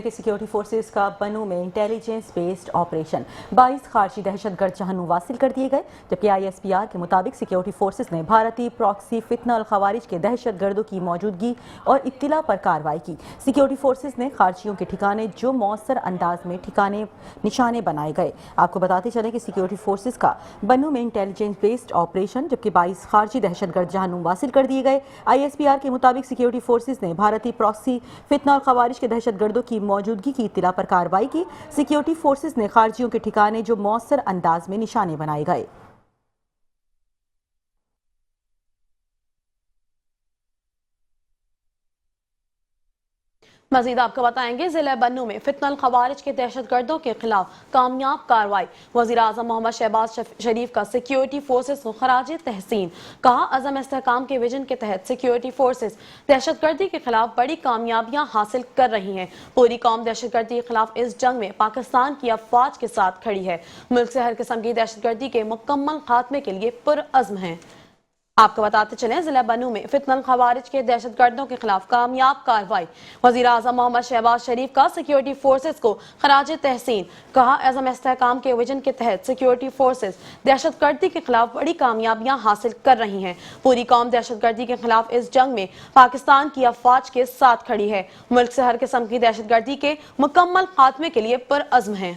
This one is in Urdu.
کہ سیکیورٹی فورسز کا بنو میں انٹیلیجنس بیسڈ آپریشن 22 خارجی دہشت گرد جہنم واصل کر دیے گئے، جبکہ ISPR کے مطابق سیکیورٹی فورسز نے بھارتی پراکسی فتنہ الخوارج کے دہشت گردوں کی موجودگی اور اطلاع پر کارروائی کی۔ سیکیورٹی فورسز نے خارجیوں کے ٹھکانے جو مؤثر انداز میں نشانے بنائے گئے۔ آپ کو بتاتے چلیں کہ سیکیورٹی فورسز کا بنو میں انٹیلیجنس بیسڈ آپریشن جبکہ 22 خارجی دہشت گرد جہنم واصل کر دیے گئے۔ ISPR کے مطابق سیکیورٹی فورسز نے بھارتی پراکسی فتنہ الخوارج کے دہشت گردوں کی موجودگی کی اطلاع پر کارروائی کی۔ سیکیورٹی فورسز نے خارجیوں کے ٹھکانے جو مؤثر انداز میں نشانے بنائے گئے۔ مزید آپ کو بتائیں گے ضلع بنو میں فتنہ الخوارج کے دہشت گردوں کے خلاف کامیاب کارروائی۔ وزیر اعظم محمد شہباز شریف کا سیکیورٹی فورسز کو خراج تحسین۔ کہا عزم استحکام کے ویژن کے تحت سیکیورٹی فورسز دہشت گردی کے خلاف بڑی کامیابیاں حاصل کر رہی ہیں۔ پوری قوم دہشت گردی کے خلاف اس جنگ میں پاکستان کی افواج کے ساتھ کھڑی ہے۔ ملک سے ہر قسم کی دہشت گردی کے مکمل خاتمے کے لیے پرعزم ہیں۔ آپ کو بتاتے چلیں ضلع بنو میں فتنہ الخوارج کے دہشت گردوں کے خلاف کامیاب کارروائی۔ وزیر اعظم محمد شہباز شریف کا سیکیورٹی فورسز کو خراج تحسین۔ کہا عزم استحکام کے ویژن کے تحت سیکیورٹی فورسز دہشت گردی کے خلاف بڑی کامیابیاں حاصل کر رہی ہیں۔ پوری قوم دہشت گردی کے خلاف اس جنگ میں پاکستان کی افواج کے ساتھ کھڑی ہے۔ ملک سے ہر قسم کی دہشت گردی کے مکمل خاتمے کے لیے پرعزم ہیں۔